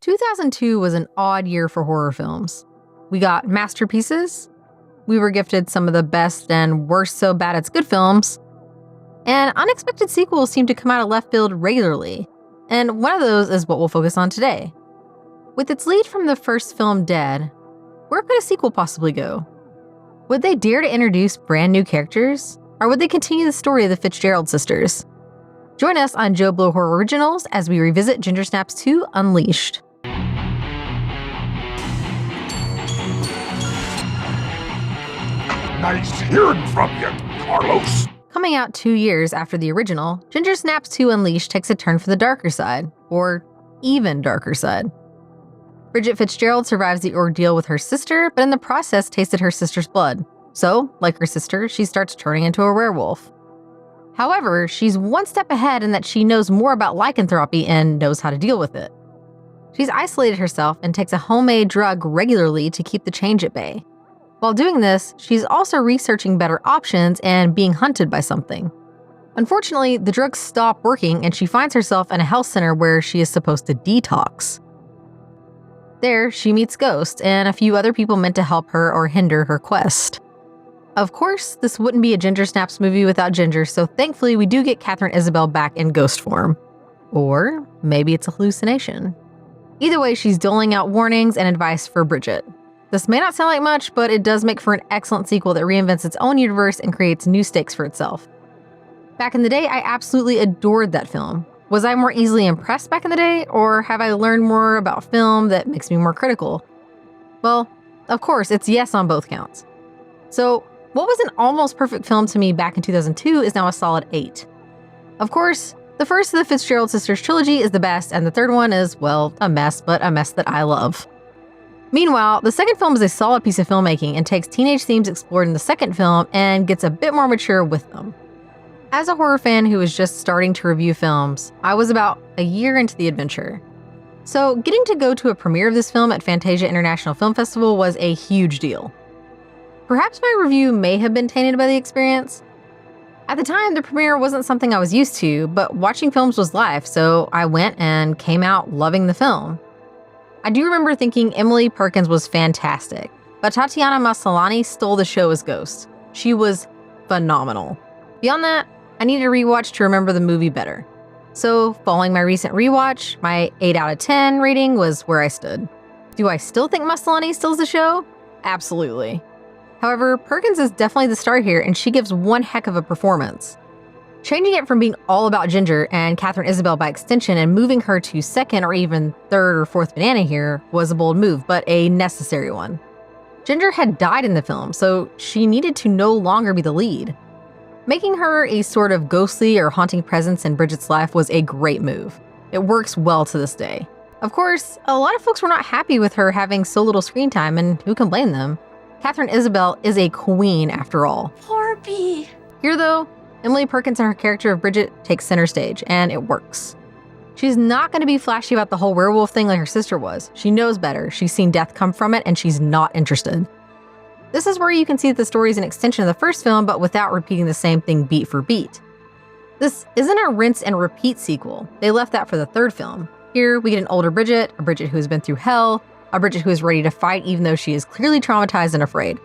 2002 was an odd year for horror films. We got masterpieces, we were gifted some of the best and worst so bad it's good films, and unexpected sequels seemed to come out of left field regularly, and one of those is what we'll focus on today. With its lead from the first film dead, where could a sequel possibly go? Would they dare to introduce brand new characters, or would they continue the story of the Fitzgerald sisters? Join us on JoBlo Horror Originals as we revisit Gingersnaps 2 Unleashed. Nice hearing from you, Carlos. Coming out 2 years after the original, Gingersnaps 2 Unleashed takes a turn for the darker side, or even darker side. Brigitte Fitzgerald survives the ordeal with her sister, but in the process tasted her sister's blood. So, like her sister, she starts turning into a werewolf. However, she's one step ahead in that she knows more about lycanthropy and knows how to deal with it. She's isolated herself and takes a homemade drug regularly to keep the change at bay. While doing this, she's also researching better options and being hunted by something. Unfortunately, the drugs stop working and she finds herself in a health center where she is supposed to detox. There, she meets Ghost and a few other people meant to help her or hinder her quest. Of course, this wouldn't be a Gingersnaps movie without Ginger, so thankfully we do get Katharine Isabelle back in ghost form. Or maybe it's a hallucination. Either way, she's doling out warnings and advice for Brigitte. This may not sound like much, but it does make for an excellent sequel that reinvents its own universe and creates new stakes for itself. Back in the day, I absolutely adored that film. Was I more easily impressed back in the day, or have I learned more about film that makes me more critical? Well, of course, it's yes on both counts. So, what was an almost perfect film to me back in 2002 is now a solid 8. Of course, the first of the Fitzgerald Sisters trilogy is the best, and the third one is, well, a mess, but a mess that I love. Meanwhile, the second film is a solid piece of filmmaking and takes teenage themes explored in the second film and gets a bit more mature with them. As a horror fan who was just starting to review films, I was about a year into the adventure. So getting to go to a premiere of this film at Fantasia International Film Festival was a huge deal. Perhaps my review may have been tainted by the experience. At the time, the premiere wasn't something I was used to, but watching films was life, so I went and came out loving the film. I do remember thinking Emilie Perkins was fantastic, but Tatiana Maslany stole the show as Ghost. She was phenomenal. Beyond that, I needed a rewatch to remember the movie better. So, following my recent rewatch, my 8 out of 10 rating was where I stood. Do I still think Maslany steals the show? Absolutely. However, Perkins is definitely the star here, and she gives one heck of a performance. Changing it from being all about Ginger and Katharine Isabelle by extension and moving her to second or even third or fourth banana here was a bold move, but a necessary one. Ginger had died in the film, so she needed to no longer be the lead. Making her a sort of ghostly or haunting presence in Bridget's life was a great move. It works well to this day. Of course, a lot of folks were not happy with her having so little screen time, and who can blame them? Katharine Isabelle is a queen after all. Poor Bee. Here though, Emilie Perkins and her character of Brigitte takes center stage, and it works. She's not going to be flashy about the whole werewolf thing like her sister was. She knows better, she's seen death come from it, and she's not interested. This is where you can see that the story is an extension of the first film, but without repeating the same thing beat for beat. This isn't a rinse and repeat sequel. They left that for the third film. Here, we get an older Brigitte, a Brigitte who has been through hell, a Brigitte who is ready to fight even though she is clearly traumatized and afraid.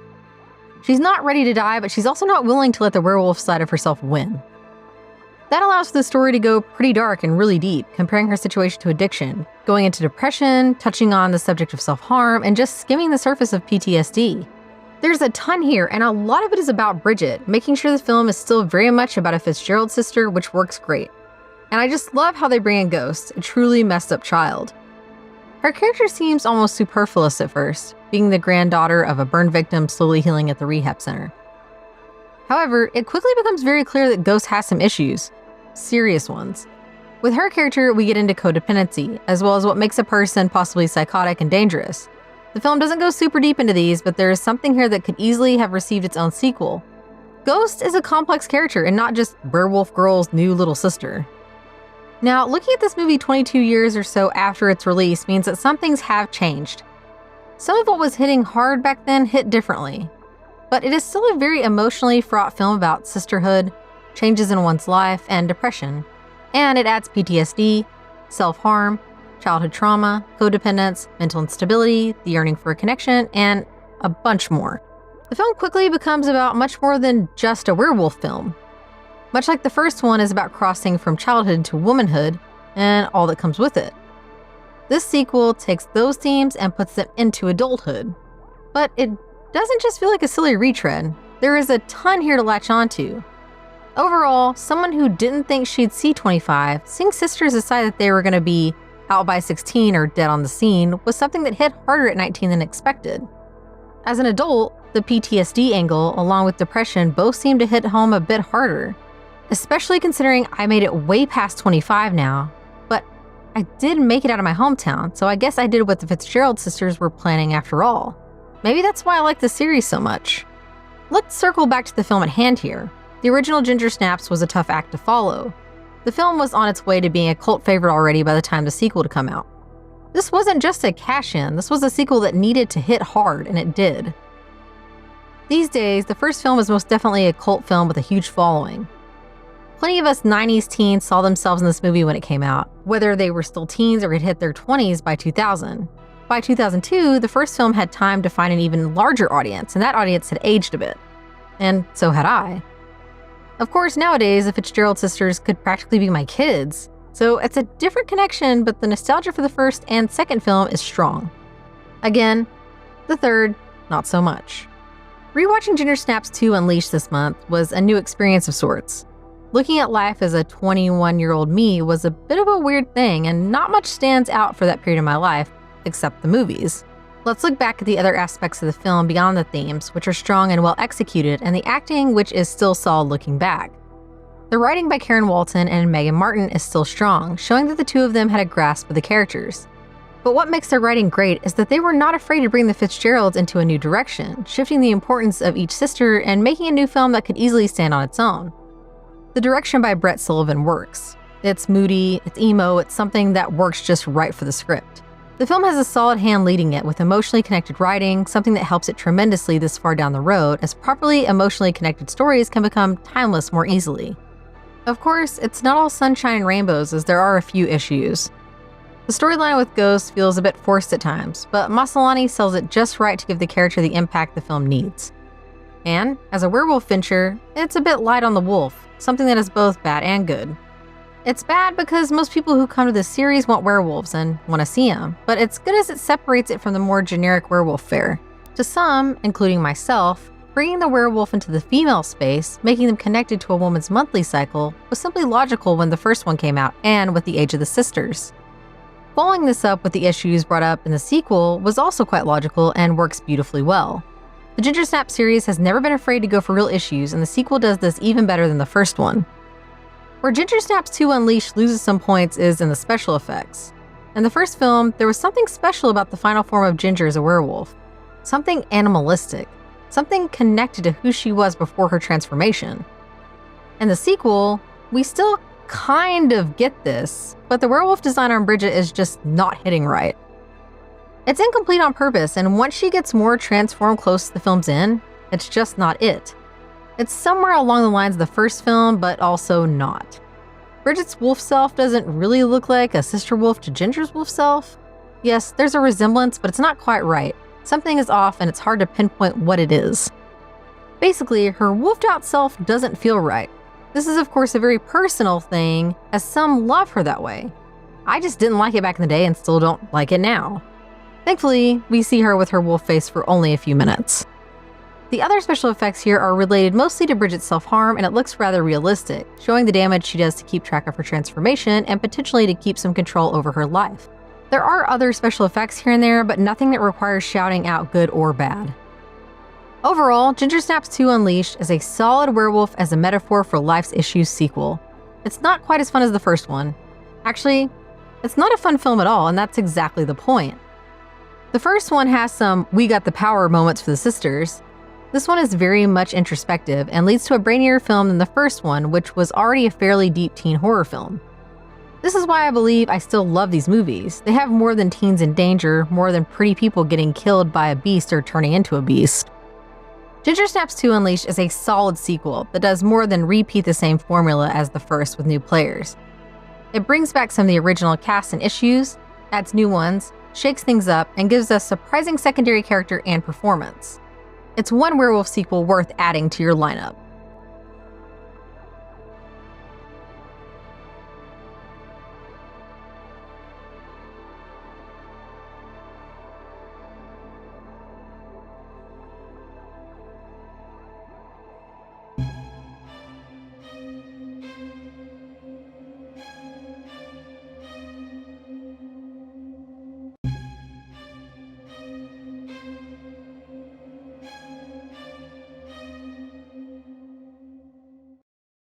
She's not ready to die, but she's also not willing to let the werewolf side of herself win. That allows for the story to go pretty dark and really deep, comparing her situation to addiction, going into depression, touching on the subject of self-harm, and just skimming the surface of PTSD. There's a ton here, and a lot of it is about Brigitte, making sure the film is still very much about a Fitzgerald sister, which works great. And I just love how they bring in Ghost, a truly messed up child. Her character seems almost superfluous at first, being the granddaughter of a burn victim slowly healing at the rehab center. However, it quickly becomes very clear that Ghost has some issues, serious ones. With her character, we get into codependency, as well as what makes a person possibly psychotic and dangerous. The film doesn't go super deep into these, but there is something here that could easily have received its own sequel. Ghost is a complex character and not just werewolf girl's new little sister. Now, looking at this movie 22 years or so after its release means that some things have changed. Some of what was hitting hard back then hit differently, but it is still a very emotionally fraught film about sisterhood, changes in one's life, and depression. And it adds PTSD, self-harm, childhood trauma, codependence, mental instability, the yearning for a connection, and a bunch more. The film quickly becomes about much more than just a werewolf film. Much like the first one is about crossing from childhood to womanhood and all that comes with it. This sequel takes those themes and puts them into adulthood. But it doesn't just feel like a silly retread. There is a ton here to latch onto. Overall, someone who didn't think she'd see 25, seeing sisters decide that they were going to be out by 16 or dead on the scene was something that hit harder at 19 than expected. As an adult, the PTSD angle, along with depression, both seem to hit home a bit harder. Especially considering I made it way past 25 now, but I did make it out of my hometown, so I guess I did what the Fitzgerald sisters were planning after all. Maybe that's why I like the series so much. Let's circle back to the film at hand here. The original Gingersnaps was a tough act to follow. The film was on its way to being a cult favorite already by the time the sequel to come out. This wasn't just a cash-in, this was a sequel that needed to hit hard, and it did. These days, the first film is most definitely a cult film with a huge following. Plenty of us 90s teens saw themselves in this movie when it came out, whether they were still teens or had hit their 20s by 2000. By 2002, the first film had time to find an even larger audience, and that audience had aged a bit. And so had I. Of course, nowadays, the Fitzgerald sisters could practically be my kids, so it's a different connection, but the nostalgia for the first and second film is strong. Again, the third, not so much. Rewatching Gingersnaps 2 Unleashed this month was a new experience of sorts. Looking at life as a 21-year-old me was a bit of a weird thing, and not much stands out for that period of my life, except the movies. Let's look back at the other aspects of the film beyond the themes, which are strong and well executed, and the acting, which is still solid looking back. The writing by Karen Walton and Megan Martin is still strong, showing that the two of them had a grasp of the characters. But what makes their writing great is that they were not afraid to bring the Fitzgeralds into a new direction, shifting the importance of each sister and making a new film that could easily stand on its own. The direction by Brett Sullivan works. It's moody, it's emo, it's something that works just right for the script. The film has a solid hand leading it with emotionally connected writing, something that helps it tremendously this far down the road, as properly emotionally connected stories can become timeless more easily. Of course, it's not all sunshine and rainbows, as there are a few issues. The storyline with Ghost feels a bit forced at times, but Maslany sells it just right to give the character the impact the film needs. And, as a werewolf venture, it's a bit light on the wolf, something that is both bad and good. It's bad because most people who come to this series want werewolves and want to see them, but it's good as it separates it from the more generic werewolf fare. To some, including myself, bringing the werewolf into the female space, making them connected to a woman's monthly cycle, was simply logical when the first one came out and with the age of the sisters. Following this up with the issues brought up in the sequel was also quite logical and works beautifully well. The Gingersnaps series has never been afraid to go for real issues, and the sequel does this even better than the first one. Where Gingersnaps 2 Unleashed loses some points is in the special effects. In the first film, there was something special about the final form of Ginger as a werewolf. Something animalistic. Something connected to who she was before her transformation. In the sequel, we still kind of get this, but the werewolf design on Brigitte is just not hitting right. It's incomplete on purpose, and once she gets more transformed close to the film's end, it's just not it. It's somewhere along the lines of the first film, but also not. Brigitte's wolf self doesn't really look like a sister wolf to Ginger's wolf self. Yes, there's a resemblance, but it's not quite right. Something is off, and it's hard to pinpoint what it is. Basically, her wolfed out self doesn't feel right. This is, of course, a very personal thing, as some love her that way. I just didn't like it back in the day and still don't like it now. Thankfully, we see her with her wolf face for only a few minutes. The other special effects here are related mostly to Brigitte's self-harm, and it looks rather realistic, showing the damage she does to keep track of her transformation and potentially to keep some control over her life. There are other special effects here and there, but nothing that requires shouting out good or bad. Overall, Gingersnaps 2 Unleashed is a solid werewolf as a metaphor for life's issues sequel. It's not quite as fun as the first one. Actually, it's not a fun film at all, and that's exactly the point. The first one has some "we got the power" moments for the sisters. This one is very much introspective and leads to a brainier film than the first one, which was already a fairly deep teen horror film. This is why I believe I still love these movies. They have more than teens in danger, more than pretty people getting killed by a beast or turning into a beast. Gingersnaps 2 Unleashed is a solid sequel that does more than repeat the same formula as the first with new players. It brings back some of the original cast and issues, adds new ones, shakes things up, and gives us surprising secondary character and performance. It's one werewolf sequel worth adding to your lineup.